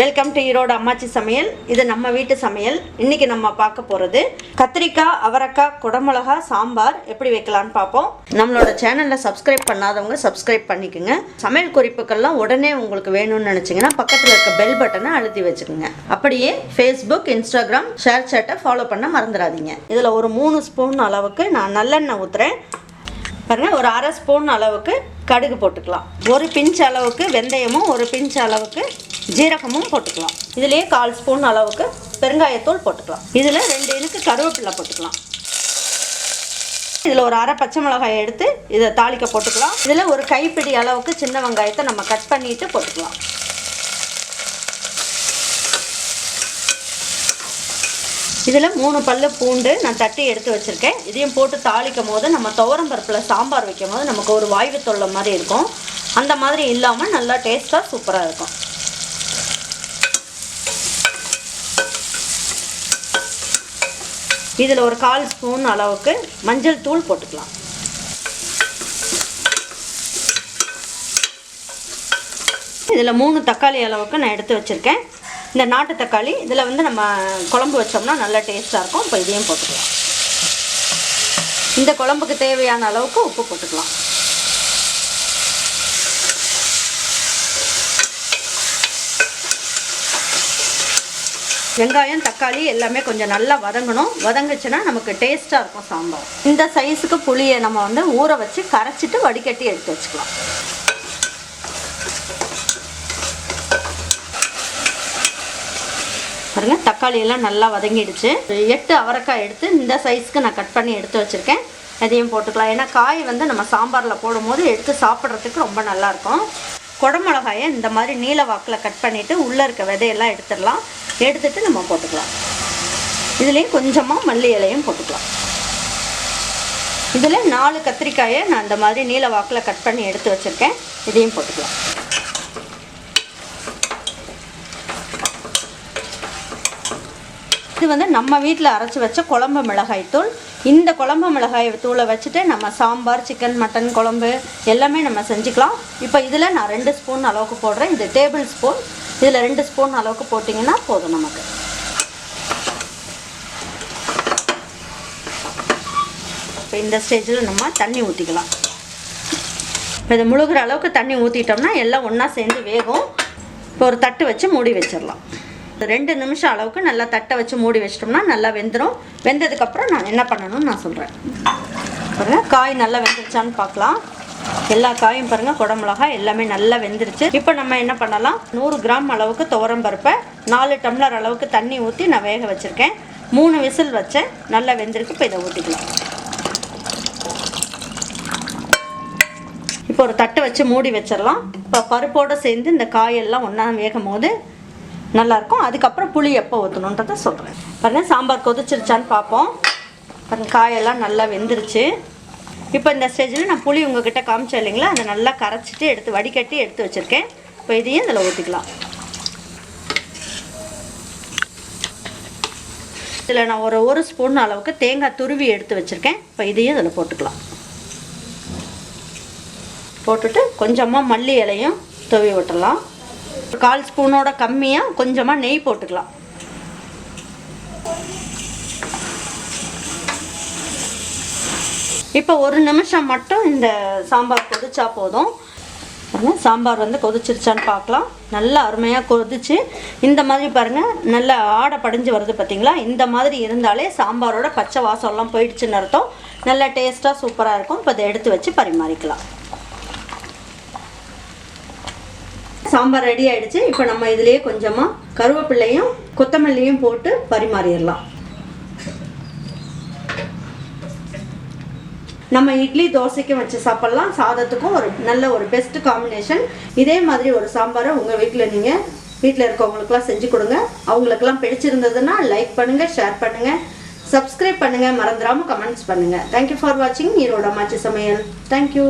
Welcome to Erode அம்மாச்சி சமையல். இது நம்ம வீட்டு சமையல். இன்றைக்கி நம்ம பார்க்க போகிறது கத்திரிக்காய், அவரைக்காய், குடமிளகா சாம்பார் எப்படி வைக்கலான்னு பார்ப்போம். நம்மளோட சேனலில் சப்ஸ்கிரைப் பண்ணாதவங்க சப்ஸ்கிரைப் பண்ணிக்கோங்க. சமையல் குறிப்புக்கள்லாம் உடனே உங்களுக்கு வேணும்னு நினச்சிங்கன்னா பக்கத்தில் இருக்க பெல் பட்டனை அழுத்தி வச்சுக்கோங்க. அப்படியே ஃபேஸ்புக், இன்ஸ்டாகிராம், ஷேர் சேட்டை ஃபாலோ பண்ண மறந்துடாதீங்க. இதில் ஒரு 3 ஸ்பூன் அளவுக்கு நான் நல்லெண்ணெய் ஊற்றுறேன். பாருங்கள், ஒரு 1/2 ஸ்பூன் அளவுக்கு கடுகு போட்டுக்கலாம். ஒரு பிஞ்ச் அளவுக்கு வெந்தயமும் ஒரு பிஞ்ச் அளவுக்கு ஜீரகமும் போட்டுக்கலாம். இதுலேயே 1/4 ஸ்பூன் அளவுக்கு பெருங்காயத்தூள் போட்டுக்கலாம். இதில் 2 இனுக்கு கருவேப்பிலை போட்டுக்கலாம். இதில் ஒரு 1/2 பச்சை மிளகாயை எடுத்து இதை தாளிக்க போட்டுக்கலாம். இதில் ஒரு கைப்பிடி அளவுக்கு சின்ன வெங்காயத்தை நம்ம கட் பண்ணிட்டு போட்டுக்கலாம். இதில் 3 பல்லு பூண்டு நான் தட்டி எடுத்து வச்சுருக்கேன். இதையும் போட்டு தாளிக்கும் போது நம்ம துவரம் பருப்பில் சாம்பார் வைக்கும் போது நமக்கு ஒரு வாய்வு தொல்லை மாதிரி இருக்கும். அந்த மாதிரி இல்லாமல் நல்லா டேஸ்ட்டாக சூப்பராக இருக்கும். இதில் ஒரு 1/4 ஸ்பூன் அளவுக்கு மஞ்சள் தூள் போட்டுக்கலாம். இதில் 3 தக்காளி அளவுக்கு நான் எடுத்து வச்சுருக்கேன். இந்த நாட்டு தக்காளி இதில் நம்ம குழம்பு வச்சோம்னா நல்லா டேஸ்ட்டாக இருக்கும். இப்போ இதையும் போட்டுக்கலாம். இந்த குழம்புக்கு தேவையான அளவுக்கு உப்பு போட்டுக்கலாம். வெங்காயம், தக்காளி எல்லாமே கொஞ்சம் நல்லா வதங்கணும். வதங்குச்சுன்னா நமக்கு டேஸ்ட்டாக இருக்கும் சாம்பார். இந்த சைஸுக்கு புளியை நம்ம ஊற வச்சு கரைச்சிட்டு வடிகட்டி எடுத்து வச்சுக்கலாம். பாருங்க, தக்காளி எல்லாம் நல்லா வதங்கிடுச்சு. 8 அவரைக்காய் எடுத்து இந்த சைஸ்க்கு நான் கட் பண்ணி எடுத்து வச்சுருக்கேன். அதையும் போட்டுக்கலாம். ஏன்னா காய் நம்ம சாம்பாரில் போடும்போது எடுத்து சாப்பிட்றதுக்கு ரொம்ப நல்லாயிருக்கும். குடமிளகாயை இந்த மாதிரி நீல வாக்கில் கட் பண்ணிவிட்டு உள்ளே இருக்க விதையெல்லாம் எடுத்துடலாம். எடுத்துட்டு நம்ம போட்டுக்கலாம். இதுலேயும் கொஞ்சமாக மல்லி இலையும் போட்டுக்கலாம். இதில் 4 கத்திரிக்காயை நான் இந்த மாதிரி நீல வாக்கில் கட் பண்ணி எடுத்து வச்சுருக்கேன். இதையும் போட்டுக்கலாம். இது நம்ம வீட்டில் அரைச்சி வச்ச குழம்பு மிளகாய் தூள். இந்த குழம்பு மிளகாய் தூளை வச்சுட்டு நம்ம சாம்பார், சிக்கன், மட்டன் குழம்பு எல்லாமே நம்ம செஞ்சுக்கலாம். இப்போ இதில் நான் 2 ஸ்பூன் அளவுக்கு போடுறேன். இது டேபிள் ஸ்பூன். இதில் 2 ஸ்பூன் அளவுக்கு போட்டிங்கன்னா போதும் நமக்கு. இப்போ இந்த ஸ்டேஜில் நம்ம தண்ணி ஊற்றிக்கலாம். இப்போ இது முழுகிற அளவுக்கு தண்ணி ஊற்றிட்டோம்னா எல்லாம் ஒன்றா சேர்ந்து வேகும். இப்போ ஒரு தட்டு வச்சு மூடி வச்சிடலாம். 2 நிமிஷம் அளவுக்கு நல்லா தட்டை வச்சு மூடி வச்சிட்டோம்னா நல்லா வெந்துடும். வெந்ததுக்கப்புறம் நான் என்ன பண்ணணும்னு நான் சொல்கிறேன். பாருங்கள், காய் நல்லா வெந்துருச்சான்னு பார்க்கலாம். எல்லா காயும் பாருங்கள், குடமிளகாய் எல்லாமே நல்லா வெந்துருச்சு. இப்போ நம்ம என்ன பண்ணலாம், 100 கிராம் அளவுக்கு துவரம் பருப்பை 4 டம்ளர் அளவுக்கு தண்ணி ஊற்றி நான் வேக வச்சுருக்கேன். 3 விசில் வச்சேன். நல்லா வெந்திருக்கு. இப்போ இதை ஊற்றிக்கலாம். இப்போ ஒரு தட்டை வச்சு மூடி வச்சிடலாம். இப்போ பருப்போடு சேர்ந்து இந்த காயெல்லாம் ஒன்றா வேகும் போது நல்லாயிருக்கும். அதுக்கப்புறம் புளி எப்போ ஊற்றணுன்றதை சொல்கிறேன். பாருங்கள், சாம்பார் கொதிச்சிருச்சான்னு பார்ப்போம். பாருங்கள், காயெல்லாம் நல்லா வெந்துருச்சு. இப்போ இந்த ஸ்டேஜில் நான் புளி உங்ககிட்ட காமிச்சேன் இல்லைங்களா, அதை நல்லா கரைச்சிட்டு எடுத்து வடிகட்டி எடுத்து வச்சுருக்கேன். இப்போ இதையும் இதில் ஊற்றிக்கலாம். இதில் நான் ஒரு ஸ்பூன் அளவுக்கு தேங்காய் துருவி எடுத்து வச்சுருக்கேன். இப்போ இதையும் இதில் போட்டுக்கலாம். போட்டுட்டு கொஞ்சமாக மல்லி இலையும் துவி விட்டுடலாம். 1/4 ஸ்பூனோட கம்மியாக கொஞ்சமாக நெய் போட்டுக்கலாம். இப்போ 1 நிமிஷம் மட்டும் இந்த சாம்பார் கொதிச்சா போதும். சாம்பார் கொதிச்சிருச்சான்னு பார்க்கலாம். நல்லா அருமையாக கொதிச்சு இந்த மாதிரி பாருங்கள், நல்லா ஆடை படிஞ்சு வருது பார்த்தீங்களா. இந்த மாதிரி இருந்தாலே சாம்பாரோட பச்சை வாசம்லாம் போயிடுச்சுன்னு அர்த்தம். நல்லா டேஸ்ட்டாக சூப்பராக இருக்கும். இப்போ இதை எடுத்து வச்சு பரிமாறிக்கலாம். சாம்பார் ரெடி ஆகிடுச்சு. இப்போ நம்ம இதிலேயே கொஞ்சமாக கருவேப்பிலையும் கொத்தமல்லியும் போட்டு பரிமாறிடலாம். நம்ம இட்லி, தோசைக்கும் வச்சு சாப்பிட்லாம். சாதத்துக்கும் நல்ல ஒரு பெஸ்ட் காம்பினேஷன். இதே மாதிரி ஒரு சாம்பாரை உங்கள் வீட்டில் இருக்கவங்களுக்குலாம் செஞ்சு கொடுங்க. அவங்களுக்கெல்லாம் பிடிச்சிருந்ததுன்னா லைக் பண்ணுங்கள், ஷேர் பண்ணுங்கள், சப்ஸ்கிரைப் பண்ணுங்கள், மறந்துடாமல் கமெண்ட்ஸ் பண்ணுங்கள். தேங்க்யூ ஃபார் வாட்சிங் ஈரோடு அம்மாச்சி சமையல். தேங்க்யூ.